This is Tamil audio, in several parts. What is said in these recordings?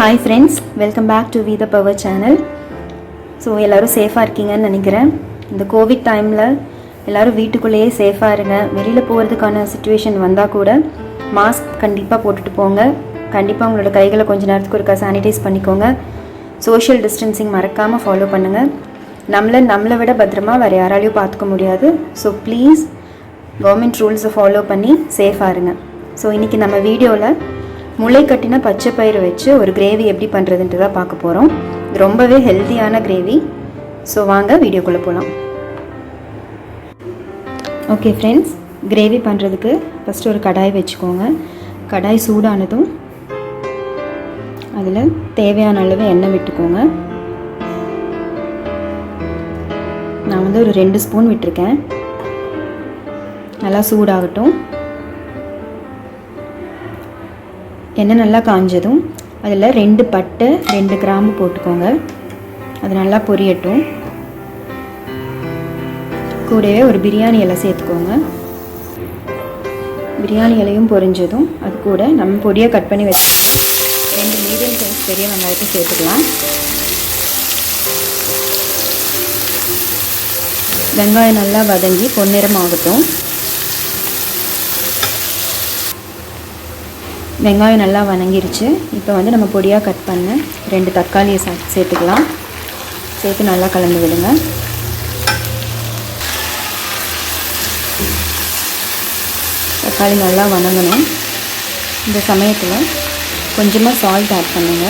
Hi friends, welcome back to We The Power channel. So எல்லோரும் சேஃபாக இருக்கீங்கன்னு நினைக்கிறேன். இந்த கோவிட் டைமில் எல்லோரும் வீட்டுக்குள்ளேயே சேஃபாக இருங்க. வெளியில் போகிறதுக்கான சுச்சுவேஷன் வந்தால் கூட மாஸ்க் கண்டிப்பாக போட்டுட்டு போங்க. கண்டிப்பாக உங்களோட கைகளை கொஞ்சம் நேரத்துக்கு ஒருக்கா சானிடைஸ் பண்ணிக்கோங்க. சோஷியல் டிஸ்டன்சிங் மறக்காமல் ஃபாலோ பண்ணுங்கள். நம்மளை விட பத்திரமா வேறு யாராலையும் பார்த்துக்க முடியாது. ஸோ ப்ளீஸ் கவர்மெண்ட் ரூல்ஸை ஃபாலோ பண்ணி சேஃபாக இருங்க. ஸோ இன்றைக்கி நம்ம வீடியோவில் முளை கட்டின பச்சை பயிறு வச்சு ஒரு கிரேவி எப்படி பண்ணுறதுன்ட்டு தான் பார்க்க போகிறோம். ரொம்பவே ஹெல்த்தியான கிரேவி. ஸோ வாங்க வீடியோக்குள்ளே போகலாம். ஓகே ஃப்ரெண்ட்ஸ், கிரேவி பண்ணுறதுக்கு ஃபஸ்ட்டு ஒரு கடாய் வச்சுக்கோங்க. கடாய் சூடானதும் அதில் தேவையான அளவு எண்ணெய் விட்டுக்கோங்க. நான் வந்து ஒரு 2 ஸ்பூன் விட்டுருக்கேன். நல்லா சூடாகட்டும். எண்ணெய் நல்லா காஞ்சதும் அதில் 2 பட்டை 2 கிராம்பு போட்டுக்கோங்க. அது நல்லா பொரியட்டும். கூடவே ஒரு பிரியாணி இலை சேர்த்துக்கோங்க. பிரியாணி இலையும் பொரிஞ்சதும் அது கூட நம்ம பொடியாக கட் பண்ணி வச்சுருக்கோம் 2 மீடியம் சைஸ் பெரிய வெங்காயத்தை சேர்த்துக்கலாம். வெங்காயம் நல்லா வதங்கி பொன்னிறம் ஆகட்டும். வெங்காயம் நல்லா வதங்கிருச்சு. இப்போ வந்து நம்ம பொடியாக கட் பண்ண 2 தக்காளியை சேர்த்துக்கலாம். சேர்த்து நல்லா கலந்து விடுங்க. தக்காளி நல்லா வதங்கணும். இந்த சமயத்தில் கொஞ்சமாக சால்ட் ஆட் பண்ணுங்க.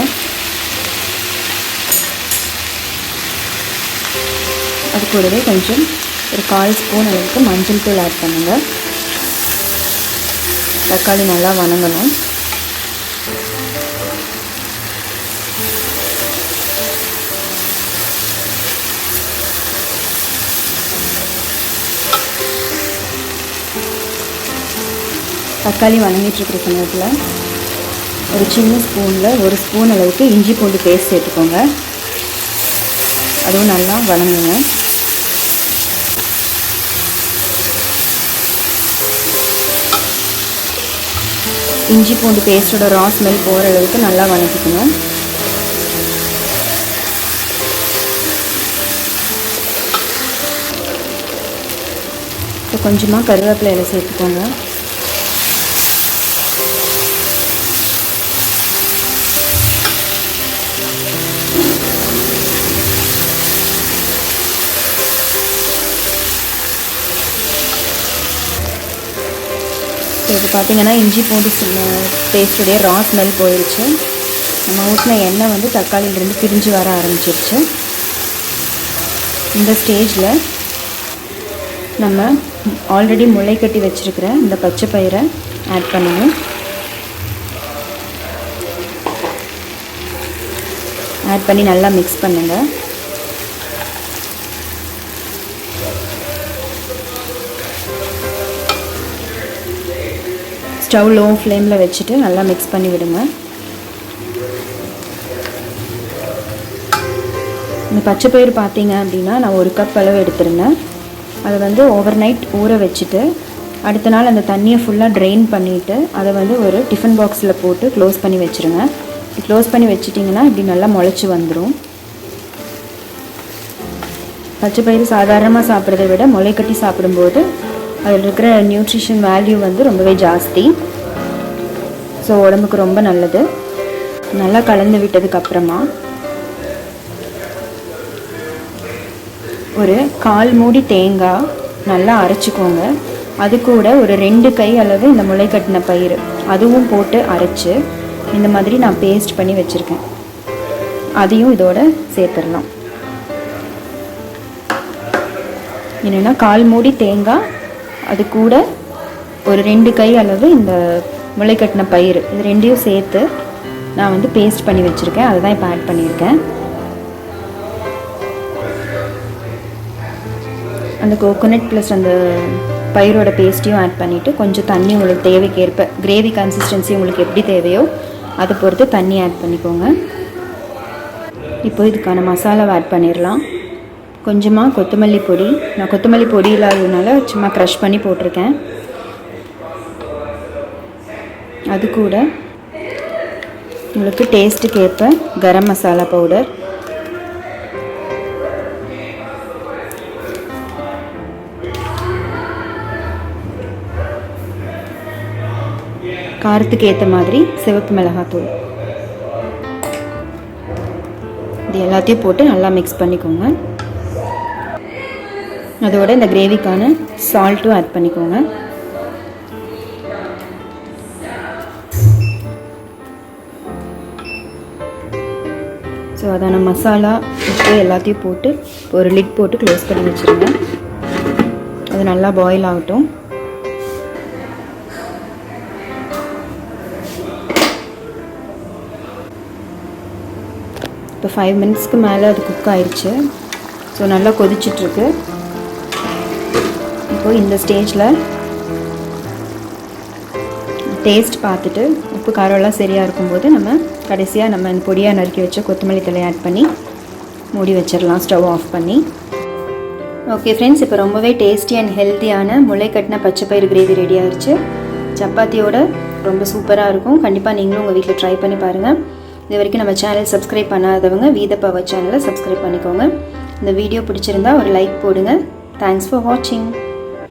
அது கூடவே கொஞ்சம் ஒரு 1/4 ஸ்பூன் அளவுக்கு மஞ்சள் தூள் ஆட் பண்ணுங்கள். தக்காளி நல்லா வதங்கணும். தக்காளி வதங்கிட்டுருக்கிற சமயத்தில் ஒரு சின்ன ஸ்பூனில் 1 ஸ்பூன் அளவுக்கு இஞ்சி பூண்டு பேஸ்ட் சேர்த்துக்கோங்க. அதுவும் நல்லா வதங்குங்க. இஞ்சி பூண்டு பேஸ்ட்டோட ரா ஸ்மெல் போகிற அளவுக்கு நல்லா வதக்கிக்கணும். இப்போ கொஞ்சமாக கருவேப்பிலை இலை சேர்த்துக்கோங்க. இது பார்த்திங்கன்னா இஞ்சி பூண்டு பேஸ்ட்டுடைய ரா ஸ்மெல் போயிடுச்சு. நம்ம ஊற்றின எண்ணெய் வந்து தக்காளியிலேருந்து பிரிஞ்சு வர ஆரம்பிச்சிருச்சு. இந்த ஸ்டேஜில் நம்ம ஆல்ரெடி முளை கட்டி வச்சுருக்கிற இந்த பச்சை பயிரை ஆட் பண்ணணும். ஆட் பண்ணி நல்லா மிக்ஸ் பண்ணுங்கள். ஸ்டவ் லோ ஃப்ளேமில் வச்சுட்டு நல்லா மிக்ஸ் பண்ணி விடுங்க. இந்த பச்சை பயிறு பார்த்தீங்க அப்படின்னா நான் 1 கப் அளவு எடுத்திருந்தேன். அதை வந்து ஓவர் நைட் ஊற வச்சுட்டு அடுத்த நாள் அந்த தண்ணியை ஃபுல்லாக ட்ரெயின் பண்ணிவிட்டு அதை வந்து ஒரு டிஃபன் பாக்ஸில் போட்டு க்ளோஸ் பண்ணி வச்சுருங்க. க்ளோஸ் பண்ணி வச்சிட்டிங்கன்னா இப்படி நல்லா முளைச்சி வந்துடும். பச்சை பயிறு சாதாரணமாக சாப்பிட்றத விட முளை கட்டி சாப்பிடும்போது அதில் இருக்கிற நியூட்ரிஷன் வேல்யூ வந்து ரொம்பவே ஜாஸ்தி. ஸோ உடம்புக்கு ரொம்ப நல்லது. நல்லா கலந்து விட்டதுக்கப்புறமா ஒரு 1/4 மூடி தேங்காய் நல்லா அரைச்சிக்கோங்க. அது கூட ஒரு 2 கை அளவு இந்த முளை கட்டின பயிறு அதுவும் போட்டு அரைச்சி இந்த மாதிரி நான் பேஸ்ட் பண்ணி வச்சுருக்கேன். அதையும் இதோட சேர்த்துடலாம். என்னென்னா 1/4 மூடி தேங்காய் அது கூட ஒரு 2 கை அளவு இந்த முளை கட்டின பயிறு இது 2ஐயும் சேர்த்து நான் வந்து பேஸ்ட் பண்ணி வச்சுருக்கேன். அதை தான் இப்போ ஆட் பண்ணியிருக்கேன். அந்த கோகோனட் ப்ளஸ் அந்த பயிரோட பேஸ்ட்டையும் ஆட் பண்ணிவிட்டு கொஞ்சம் தண்ணி உங்களுக்கு தேவைக்கேற்ப கிரேவி கன்சிஸ்டன்சி உங்களுக்கு எப்படி தேவையோ அதை பொறுத்து தண்ணி ஆட் பண்ணிக்கோங்க. இப்போ இதுக்கான மசாலாவை ஆட் பண்ணிடலாம். கொஞ்சமாக கொத்தமல்லி பொடி. நான் கொத்தமல்லி பொடி இல்லாததுனால சும்மா க்ரஷ் பண்ணி போட்டிருக்கேன். அது கூட உங்களுக்கு டேஸ்ட்டுக்கு ஏற்ப கரம் மசாலா பவுடர், காரத்துக்கு ஏற்ற மாதிரி சிவப்பு மிளகாத்தூள், இது எல்லாத்தையும் போட்டு நல்லா மிக்ஸ் பண்ணிக்கோங்க. அதோட இந்த கிரேவிக்கான சால்ட்டும் ஆட் பண்ணிக்கோங்க. ஸோ அதான மசாலா உப்பு எல்லாத்தையும் போட்டு ஒரு லிட் போட்டு க்ளோஸ் பண்ணி வச்சுருங்க. அது நல்லா பாயில் ஆகட்டும். இப்போ 5 மினிட்ஸ்க்கு மேலே அது குக் ஆயிடுச்சு. ஸோ நல்லா கொதிச்சிட்ருக்கு. இப்போது இந்த ஸ்டேஜில் டேஸ்ட் பார்த்துட்டு உப்பு காரம்லாம் சரியாக இருக்கும்போது நம்ம கடைசியாக நம்ம இந்த பொடியாக நறுக்கி வச்ச கொத்தமல்லி தழை ஆட் பண்ணி மூடி வச்சிடலாம், ஸ்டவ் ஆஃப் பண்ணி. ஓகே ஃப்ரெண்ட்ஸ், இப்போ ரொம்பவே டேஸ்டி அண்ட் ஹெல்த்தியான முளை கட்டின பச்சைப்பயிறு கிரேவி ரெடி ஆகிடுச்சு. சப்பாத்தியோட ரொம்ப சூப்பராக இருக்கும். கண்டிப்பாக நீங்களும் உங்கள் வீட்டில் ட்ரை பண்ணி பாருங்கள். இது வரைக்கும் நம்ம சேனல் சப்ஸ்கிரைப் பண்ணாதவங்க வீத பவர் சேனலை சப்ஸ்கிரைப் பண்ணிக்கோங்க. இந்த வீடியோ பிடிச்சிருந்தா ஒரு லைக் போடுங்க. தேங்க்ஸ் ஃபார் வாட்சிங்.